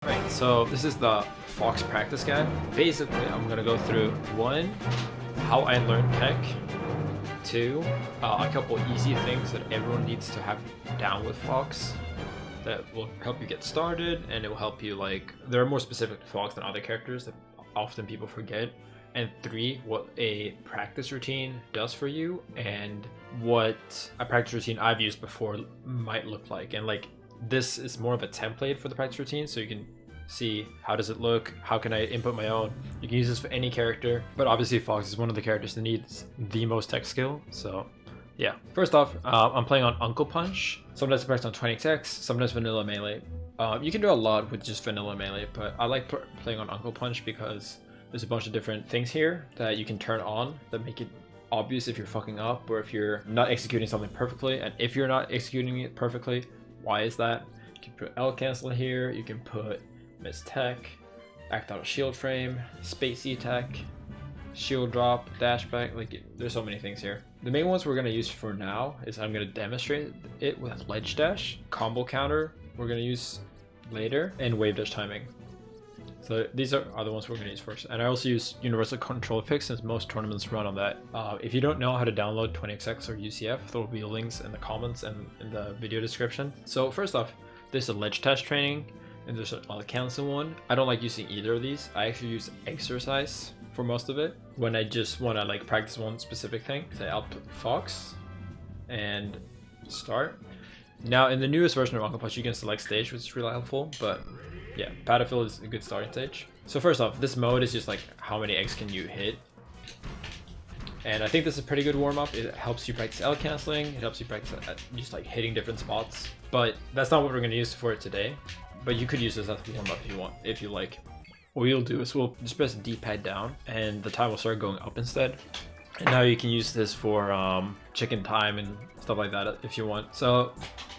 Right, so this is the Fox practice guide. Basically, I'm gonna go through 1, how I learned tech, 2, a couple easy things that everyone needs to have down with Fox that will help you get started, and it will help you, like, there are more specific to Fox than other characters that often people forget, and 3, what a practice routine does for you, and what a practice routine I've used before might look like. And like, this is more of a template for the practice routine, so you can see how does it look, how can I input my own. You can use this for any character, but obviously Fox is one of the characters that needs the most tech skill. So yeah, first off, I'm playing on Uncle Punch. Sometimes practice on 20x, sometimes vanilla melee. You can do a lot with just vanilla melee, but I like playing on Uncle Punch because there's a bunch of different things here that you can turn on that make it obvious if you're fucking up or if you're not executing something perfectly. And if you're not executing it perfectly, why is that? You can put L cancel here, you can put miss tech, act out of shield frame, spacey tech, shield drop, dash back, like there's so many things here. The main ones we're going to use for now is I'm going to demonstrate it with ledge dash, combo counter we're going to use later, and wave dash timing. So these are the ones we're going to use first. And I also use universal control fix since most tournaments run on that. If you don't know how to download 20xx or UCF, there will be links in the comments and in the video description. So first off, there's a ledge dash training and there's a cancel one. I don't like using either of these. I actually use exercise for most of it when I just want to like practice one specific thing. Say I'll put Fox and start. Now in the newest version of Uncle Punch, you can select stage, which is really helpful, but yeah, Battlefield is a good starting stage. So first off, this mode is just like how many eggs can you hit, and I think this is a pretty good warm-up. It helps you practice L canceling, it helps you practice at just like hitting different spots, but that's not what we're going to use for it today. But you could use this as a warm-up if you want, if you like. What we'll do is we'll just press D-pad down and the time will start going up instead. And now you can use this for chicken time and stuff like that if you want. So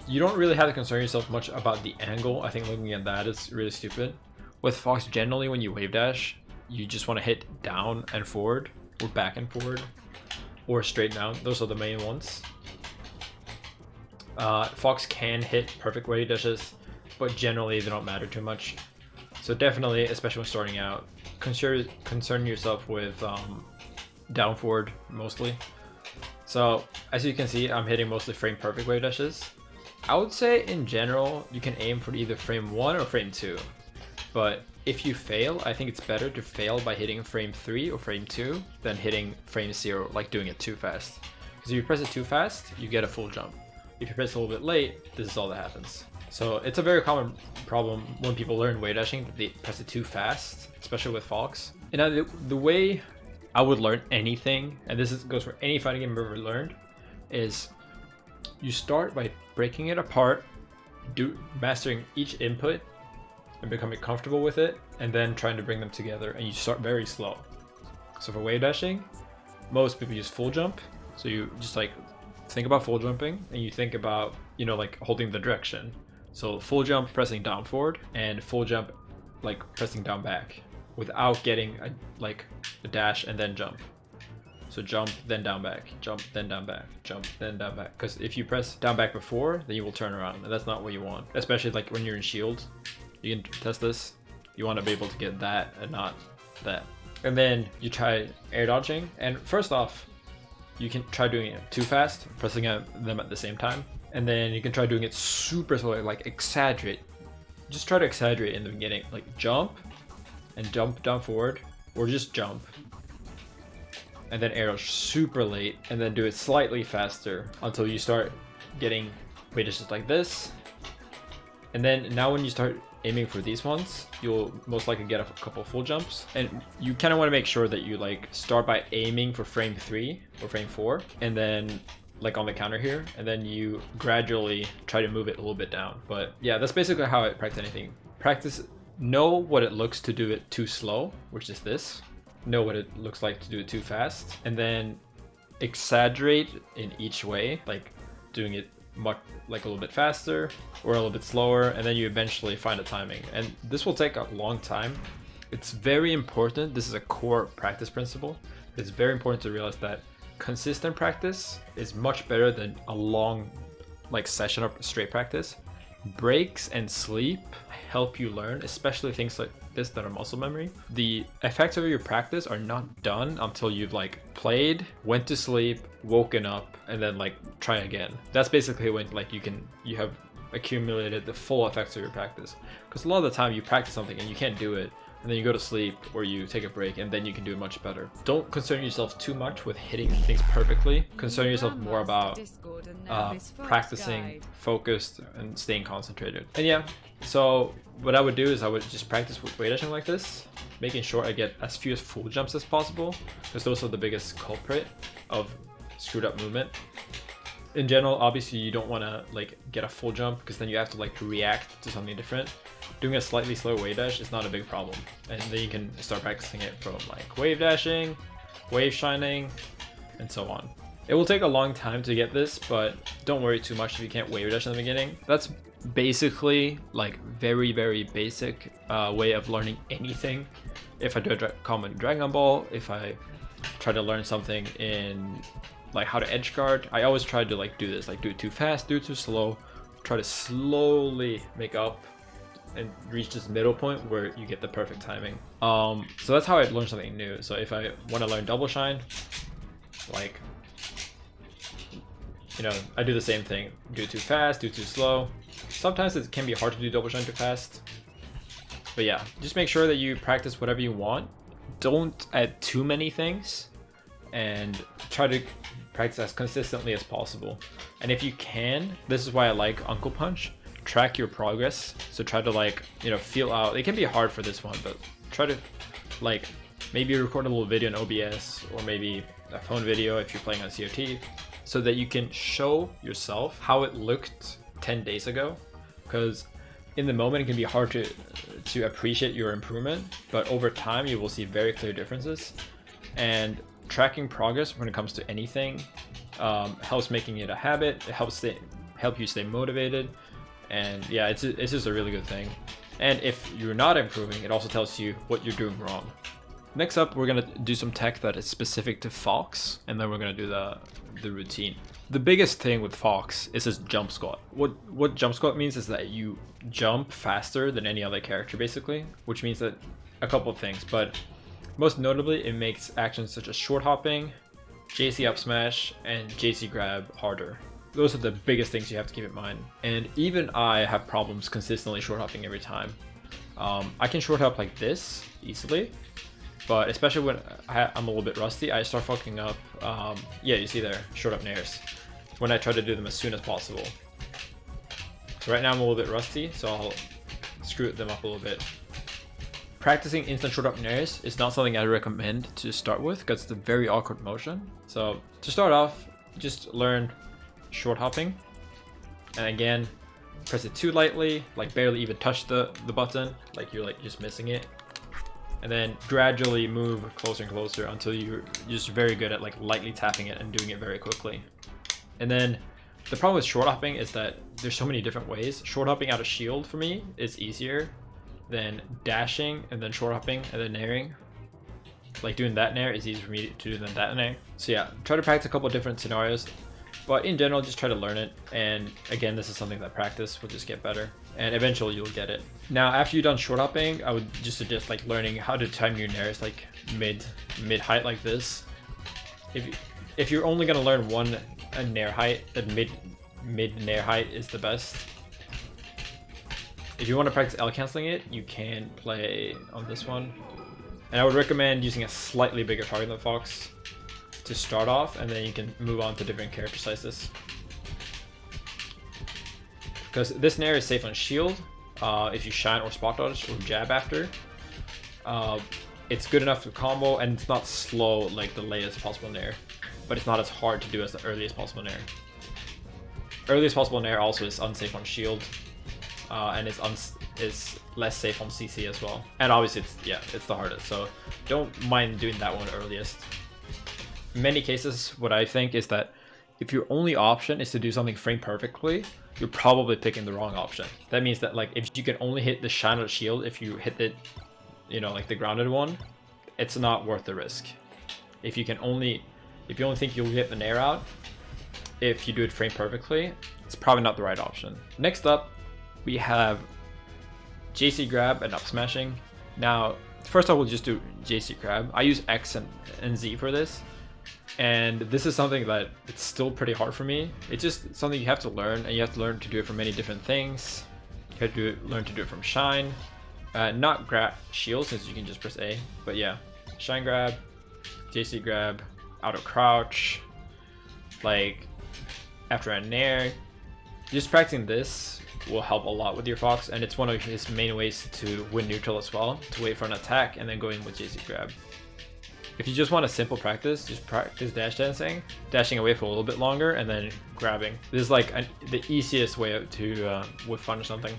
you don't really have to concern yourself much about the angle. I think looking at that is really stupid. With Fox, generally when you wave dash, you just want to hit down and forward, or back and forward, or straight down. Those are the main ones. Fox can hit perfect wave dashes, but generally they don't matter too much. So definitely, especially when starting out, concern yourself with down forward mostly. So as you can see, I'm hitting mostly frame perfect wave dashes. I would say in general, you can aim for either frame 1 or frame 2. But if you fail, I think it's better to fail by hitting frame 3 or frame 2 than hitting frame 0, like doing it too fast. Because if you press it too fast, you get a full jump. If you press it a little bit late, this is all that happens. So it's a very common problem when people learn wave dashing, that they press it too fast, especially with Fox. And the way I would learn anything, and this goes for any fighting game I've ever learned, is you start by breaking it apart, mastering each input and becoming comfortable with it, and then trying to bring them together, and you start very slow. So for wave dashing, most people use full jump. So you just like think about full jumping, and you think about, you know, like holding the direction. So full jump pressing down forward, and full jump like pressing down back without getting a dash and then jump. So jump, then down back, jump, then down back, jump, then down back. Because if you press down back before, then you will turn around, and that's not what you want. Especially like when you're in shield, you can test this. You want to be able to get that and not that. And then you try air dodging, and first off, you can try doing it too fast, pressing them at the same time. And then you can try doing it super slow, like exaggerate. Just try to exaggerate in the beginning, like jump and jump down forward, or just jump. And then air dodge super late, and then do it slightly faster until you start getting wave dashes like this. And then now when you start aiming for these ones, you'll most likely get a couple full jumps. And you kind of want to make sure that you like start by aiming for frame 3 or frame 4, and then like on the counter here, and then you gradually try to move it a little bit down. But yeah, that's basically how I practice anything. Know what it looks to do it too slow, which is this. Know what it looks like to do it too fast, and then exaggerate in each way, like doing it much like a little bit faster or a little bit slower, and then you eventually find a timing. And this will take a long time. It's very important. This is a core practice principle. It's very important to realize that consistent practice is much better than a long like session of straight practice. Breaks and sleep help you learn, especially things like this that are muscle memory. The effects of your practice are not done until you've like played, went to sleep, woken up, and then like try again. That's basically when like you have accumulated the full effects of your practice. Because a lot of the time you practice something and you can't do it, and then you go to sleep or you take a break, and then you can do it much better. Don't concern yourself too much with hitting things perfectly. Concern yourself more about practicing, focused, and staying concentrated. And yeah, so what I would do is I would just practice with weight like this, making sure I get as few full jumps as possible, because those are the biggest culprit of screwed up movement. In general, obviously you don't want to like get a full jump, because then you have to like react to something different. Doing a slightly slow wave dash is not a big problem, and then you can start practicing it from like wave dashing, wave shining, and so on. It will take a long time to get this, but don't worry too much if you can't wave dash in the beginning. That's basically like very basic way of learning anything. If I do a common Dragon Ball, if I try to learn something in like how to edge guard, I always try to like do this, like do it too fast, do it too slow, try to slowly make up and reach this middle point where you get the perfect timing. So that's how I learn something new. So if I want to learn double shine, like, you know, I do the same thing, do it too fast, do it too slow. Sometimes it can be hard to do double shine too fast, but yeah, just make sure that you practice whatever you want. Don't add too many things, and try to practice as consistently as possible. And if you can, this is why I like Uncle Punch, track your progress. So try to like, you know, feel out. It can be hard for this one, but try to like maybe record a little video in OBS, or maybe a phone video if you're playing on COT, so that you can show yourself how it looked 10 days ago. Because in the moment it can be hard to appreciate your improvement, but over time you will see very clear differences. And tracking progress when it comes to anything helps making it a habit. It helps help you stay motivated. And yeah, it's just a really good thing. And if you're not improving, it also tells you what you're doing wrong. Next up, we're gonna do some tech that is specific to Fox, and then we're gonna do the routine. The biggest thing with Fox is this jump squat. What jump squat means is that you jump faster than any other character, basically, which means that a couple of things, but most notably, it makes actions such as short hopping, JC up smash, and JC grab harder. Those are the biggest things you have to keep in mind. And even I have problems consistently short hopping every time. I can short hop like this easily, but especially when I'm a little bit rusty, I start fucking up. Yeah, you see there, short up nairs, when I try to do them as soon as possible. So right now I'm a little bit rusty, so I'll screw them up a little bit. Practicing instant short up nairs is not something I recommend to start with, because it's a very awkward motion. So to start off, just learn short hopping, and again, press it too lightly, like barely even touch the button, like you're like just missing it, and then gradually move closer and closer until you're just very good at like lightly tapping it and doing it very quickly. And then the problem with short hopping is that there's so many different ways. Short hopping out of shield for me is easier than dashing and then short hopping and then nairing. Like doing that nair is easier for me to do than that nair. So yeah, try to practice a couple of different scenarios. But in general, just try to learn it. And again, this is something that practice will just get better. And eventually you'll get it. Now, after you're done short hopping, I would just suggest like learning how to time your nairs like mid height like this. If you're only gonna learn one nair height, then mid nair height is the best. If you want to practice L canceling it, you can play on this one. And I would recommend using a slightly bigger target than Fox to start off, and then you can move on to different character sizes. Because this nair is safe on shield. If you shine or spot dodge or jab after, it's good enough to combo, and it's not slow like the latest possible nair, but it's not as hard to do as the earliest possible nair. Earliest possible nair also is unsafe on shield, and is less safe on CC as well. And obviously it's the hardest, so don't mind doing that one earliest. In many cases, what I think is that if your only option is to do something frame perfectly, you're probably picking the wrong option. That means that like if you can only hit the shine or shield, if you hit it, you know, like the grounded one, it's not worth the risk. If you only think you'll get the nair out, if you do it frame perfectly, it's probably not the right option. Next up, we have JC grab and up smashing. Now, first off, we'll just do JC grab. I use X and Z for this. And this is something that it's still pretty hard for me. It's just something you have to learn, and you have to learn to do it from many different things. You have to learn to do it from Shine. Not grab shield, since you can just press A. But yeah, Shine grab, JC grab, auto crouch, like after a nair. Just practicing this will help a lot with your Fox, and it's one of his main ways to win neutral as well, to wait for an attack and then go in with JC grab. If you just want a simple practice, just practice dash dancing, dashing away for a little bit longer, and then grabbing. This is like the easiest way to whiff punish something.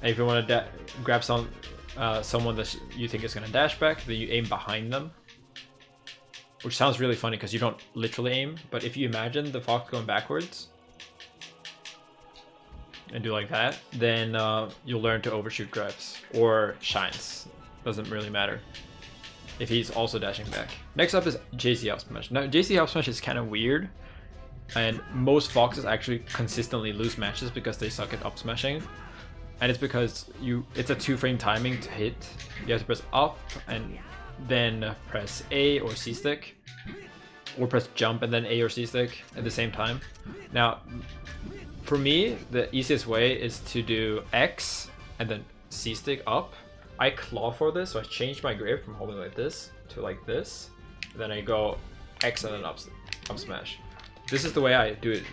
And if you want to grab someone that you think is going to dash back, then you aim behind them. Which sounds really funny because you don't literally aim, but if you imagine the Fox going backwards, and do like that, then you'll learn to overshoot grabs or shines. Doesn't really matter if he's also dashing back. Next up is JC up smash. Now JC up smash is kind of weird, and most Foxes actually consistently lose matches because they suck at up smashing, and it's because it's a 2-frame timing to hit. You have to press up and then press A or C stick, or press jump and then A or C stick at the same time. Now, for me, the easiest way is to do X and then C stick up. I claw for this, so I changed my grip from holding like this to like this. And then I go X and then up smash. This is the way I do it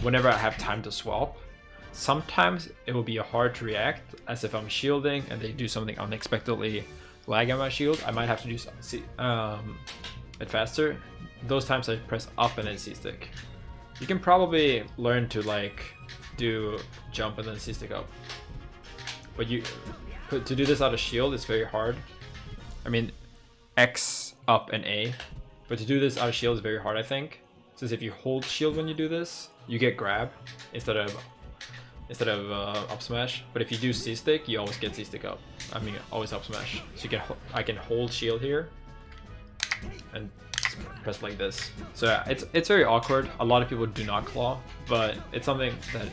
whenever I have time to swap. Sometimes it will be hard to react, as if I'm shielding and they do something unexpectedly lag on my shield. I might have to do it faster. Those times I press up and then C stick. You can probably learn to like do jump and then C stick up, but to do this out of shield is very hard. I mean, X up and A, but to do this out of shield is very hard, I think, since if you hold shield when you do this, you get grab instead of up smash. But if you do C stick, you always get C stick up. I mean, always up smash. So I can hold shield here and press like this. So yeah, it's very awkward. A lot of people do not claw, but it's something that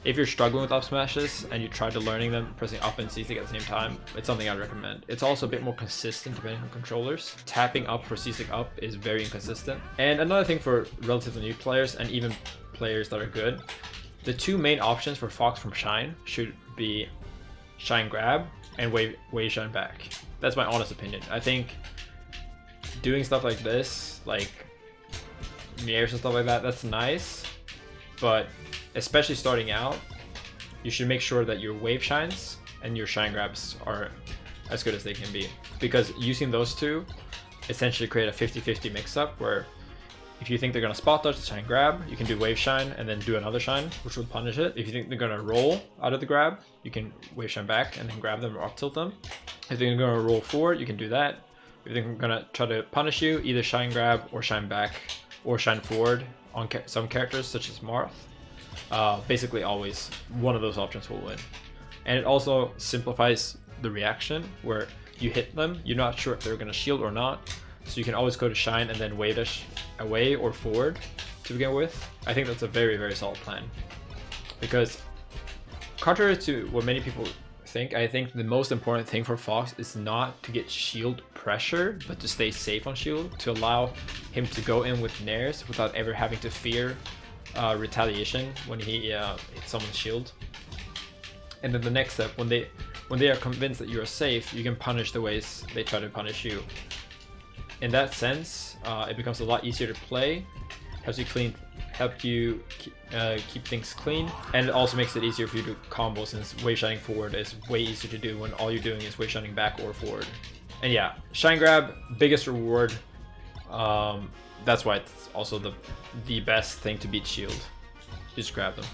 if you're struggling with up smashes and you try to learning them pressing up and C stick at the same time, it's something I'd recommend. It's also a bit more consistent depending on controllers. Tapping up for C stick up is very inconsistent. And another thing for relatively new players and even players that are good, the two main options for Fox from Shine should be Shine grab and wave shine back. That's my honest opinion. I think doing stuff like this, like mirrors and stuff like that, that's nice, but especially starting out, you should make sure that your wave shines and your shine grabs are as good as they can be, because using those two essentially create a 50-50 mix-up where if you think they're going to spot dodge the shine grab, you can do wave shine and then do another shine, which will punish it. If you think they're going to roll out of the grab, you can wave shine back and then grab them or up tilt them. If they're going to roll forward, you can do that. If they're going to try to punish you, either shine grab or shine back or shine forward on some characters such as Marth. Basically always one of those options will win. And it also simplifies the reaction where you hit them, you're not sure if they're going to shield or not, so you can always go to shine and then wave dash away or forward to begin with. I think that's a very, very solid plan, because contrary to what many people think, I think the most important thing for Fox is not to get shield pressure, but to stay safe on shield, to allow him to go in with nairs without ever having to fear retaliation when he hits someone's shield. And then the next step, when they are convinced that you are safe, you can punish the ways they try to punish you. In that sense, it becomes a lot easier to play, help you keep things clean, and it also makes it easier for you to combo, since wave shining forward is way easier to do when all you're doing is wave shining back or forward. And yeah, shine grab, biggest reward. That's why it's also the best thing to beat shield. Just grab them.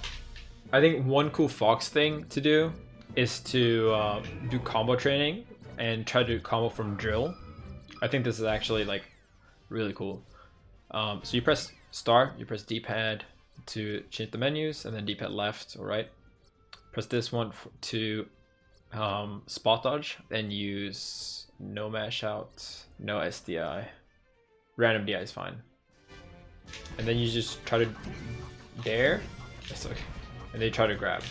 I think one cool Fox thing to do is to do combo training and try to combo from drill. I think this is actually like really cool. So you press start, you press D-pad to change the menus, and then D-pad left or right. Press this one to spot dodge, then use no mash out, no SDI. Random DI is fine. And then you just try to dare, and then you try to grab.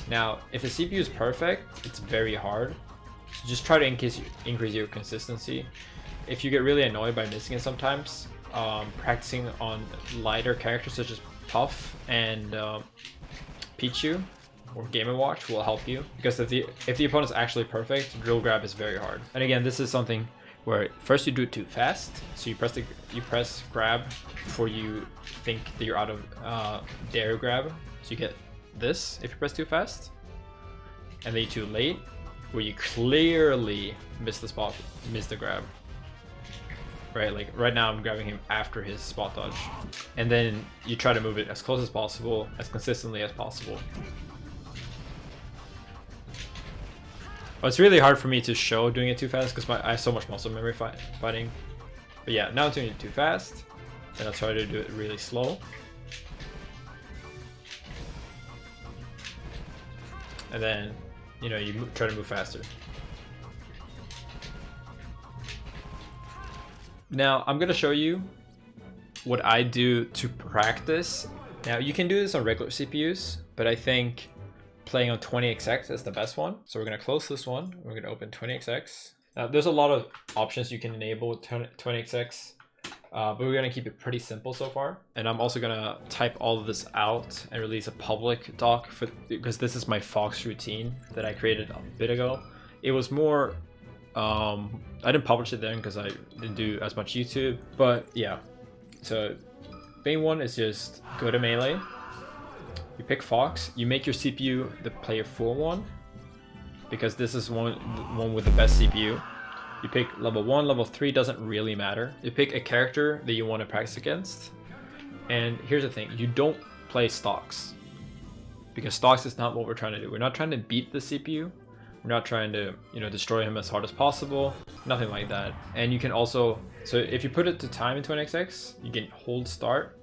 Now, if the CPU is perfect, it's very hard. So just try to increase your consistency. If you get really annoyed by missing it sometimes, practicing on lighter characters such as Puff and Pichu or Game & Watch will help you, because if the opponent's actually perfect, drill grab is very hard. And again, this is something where first you do it too fast, so you press grab before you think that you're out of dare grab, so you get this if you press too fast, and then you too late, where you clearly miss the grab. Right, like right now I'm grabbing him after his spot dodge, and then you try to move it as close as possible, as consistently as possible. Well, it's really hard for me to show doing it too fast because I have so much muscle memory fighting. But yeah, now I'm doing it too fast, then I'll try to do it really slow. And then, you know, you try to move faster. Now, I'm gonna show you what I do to practice. Now, you can do this on regular CPUs, but I think playing on 20XX is the best one. So we're gonna close this one. We're gonna open 20XX. Now, there's a lot of options you can enable with 20XX, but we're gonna keep it pretty simple so far. And I'm also gonna type all of this out and release a public doc because this is my Fox routine that I created a bit ago. It was more, I didn't publish it then because I didn't do as much YouTube, but yeah. So main one is just go to melee. You pick Fox, you make your CPU the player 4-1, because this is one with the best CPU. You pick level 1, level 3 doesn't really matter. You pick a character that you want to practice against. And here's the thing, you don't play stocks, because stocks is not what we're trying to do. We're not trying to beat the CPU. We're not trying to, you know, destroy him as hard as possible. Nothing like that. And you can also, so if you put it to time in 20XX, you can hold start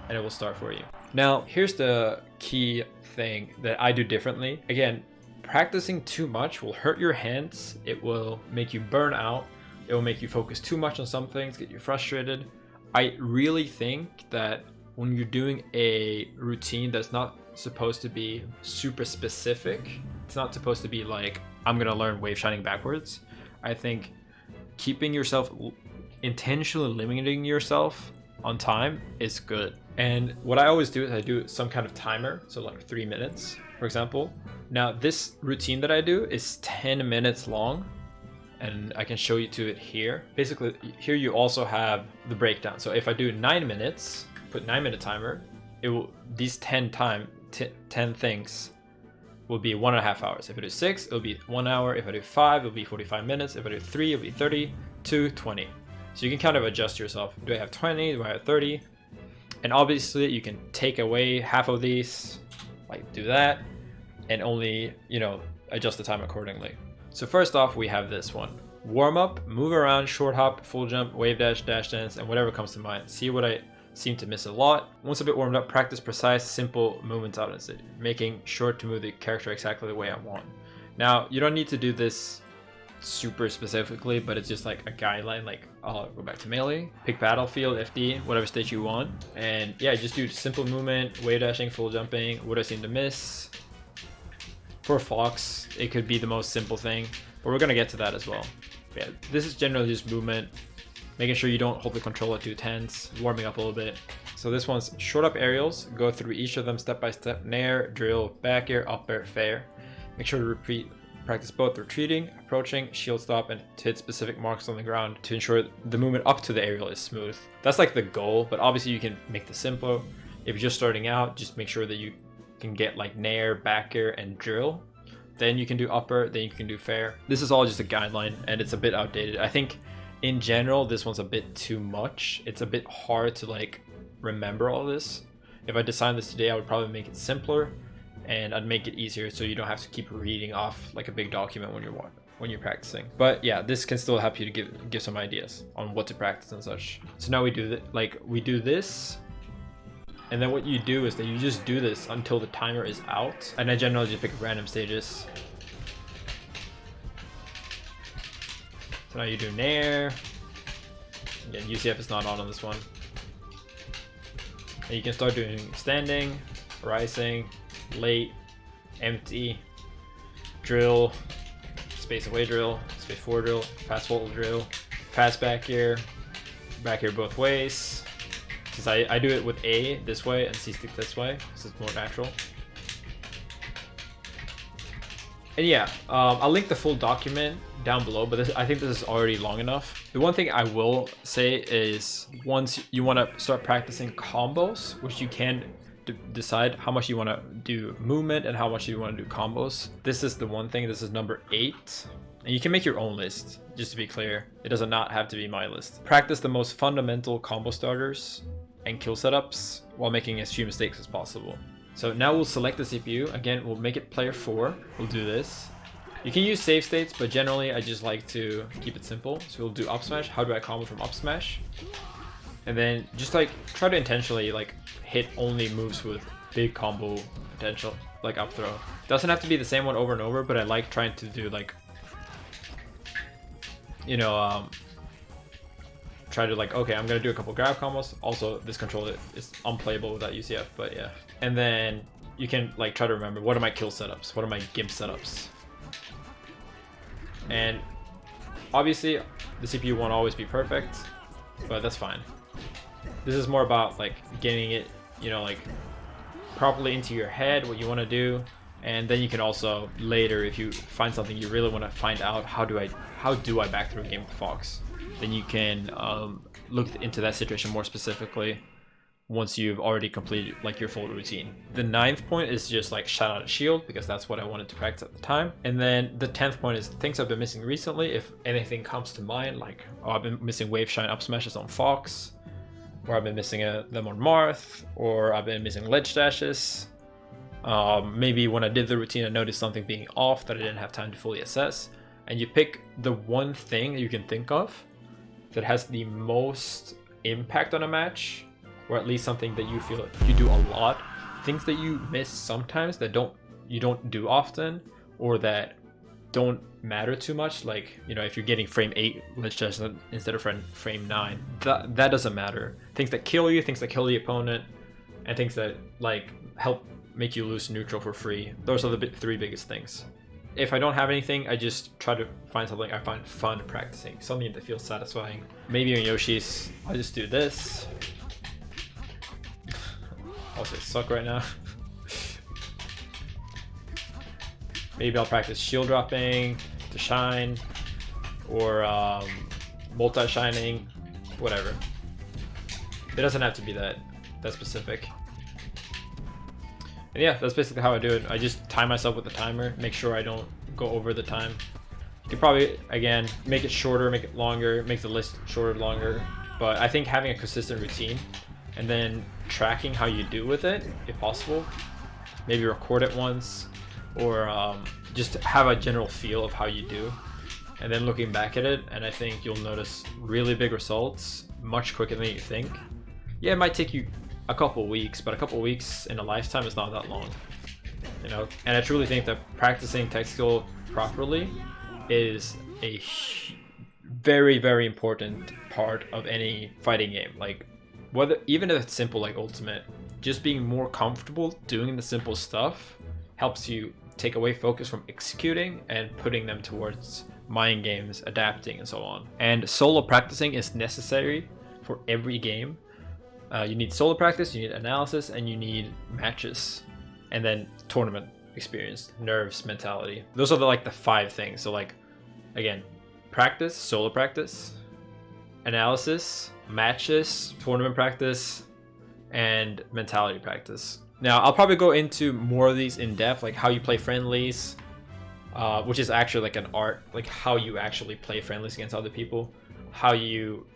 and it will start for you. Now, here's the key thing that I do differently. Again, practicing too much will hurt your hands. It will make you burn out. It will make you focus too much on some things, get you frustrated. I really think that when you're doing a routine that's not supposed to be super specific, it's not supposed to be like, I'm gonna learn wave shining backwards. I think keeping yourself, intentionally limiting yourself on time is good. And what I always do is I do some kind of timer, so like 3 minutes, for example. Now this routine that I do is 10 minutes long, and I can show you to it here. Basically, here you also have the breakdown. So if I do 9 minutes, put 9-minute timer, it will, these 10 things will be 1.5 hours. If I do 6, it'll be 1 hour. If I do 5, it'll be 45 minutes. If I do 3, it'll be 30, 2, 20. So you can kind of adjust yourself. Do I have 20? Do I have 30? And obviously you can take away half of these, like do that, and only, you know, adjust the time accordingly. So first off, we have this one. Warm up, move around, short hop, full jump, wave dash, dash dance, and whatever comes to mind. See what I seem to miss a lot. Once a bit warmed up, practice precise, simple movements out instead, making sure to move the character exactly the way I want. Now, you don't need to do this super specifically, but it's just like a guideline. Like, I'll go back to melee, pick battlefield, FD, whatever stage you want, and yeah, just do simple movement, wave dashing, full jumping, what I seem to miss. For Fox, it could be the most simple thing, but we're gonna get to that as well. Yeah, this is generally just movement, making sure you don't hold the controller too tense, warming up a little bit. So this one's short up aerials, go through each of them step by step, nair, drill, back air, up air, fair. Make sure to repeat. Practice both retreating, approaching, shield stop, and to hit specific marks on the ground to ensure the movement up to the aerial is smooth. That's like the goal, but obviously you can make this simpler. If you're just starting out, just make sure that you can get like nair, back air, and drill. Then you can do upper, then you can do fair. This is all just a guideline, and it's a bit outdated. I think in general, this one's a bit too much. It's a bit hard to like remember all this. If I designed this today, I would probably make it simpler, and I'd make it easier so you don't have to keep reading off like a big document when you're practicing. But yeah, this can still help you to give some ideas on what to practice and such. So now we do we do this, and then what you do is that you just do this until the timer is out, and I generally just pick random stages. So now you do nair. Again, UCF is not on this one. And you can start doing standing, rising, late, empty, drill, space away drill, space forward drill, fast forward drill, fast back here both ways. Since I do it with A this way and C stick this way, so it's more natural. And yeah, I'll link the full document down below, but I think this is already long enough. The one thing I will say is once you want to start practicing combos, which you can decide how much you want to do movement and how much you want to do combos. This is the one thing. This is number 8. And you can make your own list, just to be clear. It does not have to be my list. Practice the most fundamental combo starters and kill setups while making as few mistakes as possible. So now we'll select the CPU. Again, we'll make it player 4. We'll do this. You can use save states, but generally I just like to keep it simple. So we'll do up smash. How do I combo from up smash? And then just like try to intentionally like hit only moves with big combo potential, like up throw. Doesn't have to be the same one over and over, but I like trying to do like, you know, try to like, okay, I'm gonna do a couple grab combos. Also, this controller is unplayable without UCF, but yeah. And then you can like try to remember, what are my kill setups? What are my gimp setups? And obviously the CPU won't always be perfect, but that's fine. This is more about like getting it, you know, like properly into your head, what you want to do. And then you can also later, if you find something you really want to find out, how do I back through a game with Fox, then you can look into that situation more specifically once you've already completed like your full routine. The 9th point is just like shout out a shield, because that's what I wanted to practice at the time. And then the 10th point is things I've been missing recently. If anything comes to mind, like, oh, I've been missing wave shine up smashes on Fox, or I've been missing them on Marth, or I've been missing ledge dashes. Maybe when I did the routine I noticed something being off that I didn't have time to fully assess. And you pick the one thing that you can think of that has the most impact on a match, or at least something that you feel you do a lot. Things that you miss sometimes that you don't do often, or that don't matter too much, like, you know, if you're getting frame 8 ledge dash instead of frame 9, that doesn't matter. Things that kill you, things that kill the opponent, and things that like help make you lose neutral for free. Those are the 3 biggest things. If I don't have anything, I just try to find something I find fun practicing, something that feels satisfying. Maybe on Yoshi's, I'll just do this. Also suck right now. Maybe I'll practice shield dropping to shine, or multi-shining, whatever. It doesn't have to be that specific. And yeah, that's basically how I do it. I just time myself with the timer, make sure I don't go over the time. You could probably, again, make it shorter, make it longer, make the list shorter, longer. But I think having a consistent routine and then tracking how you do with it, if possible, maybe record it once, or just have a general feel of how you do, and then looking back at it, and I think you'll notice really big results much quicker than you think. Yeah, it might take you a couple weeks, but a couple weeks in a lifetime is not that long, you know. And I truly think that practicing tech skill properly is a very, very important part of any fighting game. Like, whether even if it's simple like Ultimate, just being more comfortable doing the simple stuff helps you take away focus from executing and putting them towards mind games, adapting, and so on. And solo practicing is necessary for every game. You need solo practice, you need analysis, and you need matches, and then tournament experience, nerves, mentality. Those are the 5 things. So like, again, practice, solo practice, analysis, matches, tournament practice, and mentality practice. Now, I'll probably go into more of these in depth, like how you play friendlies, which is actually like an art, like how you actually play friendlies against other people, how you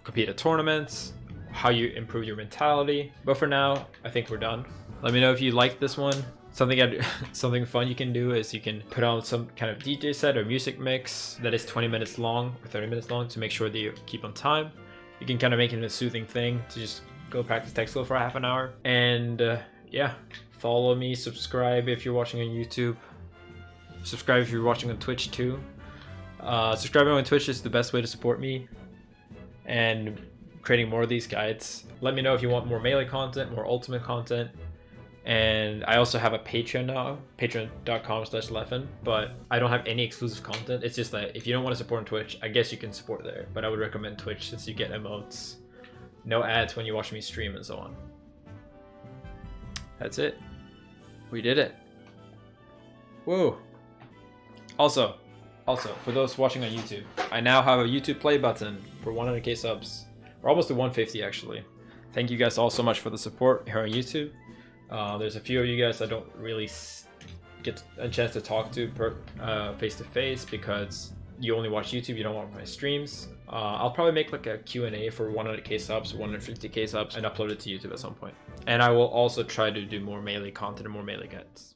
compete at tournaments, how you improve your mentality. But for now, I think we're done. Let me know if you like this one. Something fun you can do is you can put on some kind of DJ set or music mix that is 20 minutes long or 30 minutes long to make sure that you keep on time. You can kind of make it a soothing thing to just go practice tech skill for half an hour. And yeah, follow me, subscribe if you're watching on YouTube. Subscribe if you're watching on Twitch too. Subscribing on Twitch is the best way to support me and creating more of these guides. Let me know if you want more melee content, more ultimate content. And I also have a Patreon now, patreon.com/Leffen, but I don't have any exclusive content. It's just that if you don't want to support on Twitch, I guess you can support there, but I would recommend Twitch since you get emotes, no ads when you watch me stream, and so on. That's it. We did it. Whoa. Also, for those watching on YouTube, I now have a YouTube play button for 100k subs. We're almost to 150 actually. Thank you guys all so much for the support here on YouTube. There's a few of you guys I don't really get a chance to talk to face to face because you only watch YouTube, you don't watch my streams. I'll probably make like a Q&A for 100k subs, 150k subs, and upload it to YouTube at some point. And I will also try to do more melee content and more melee guides.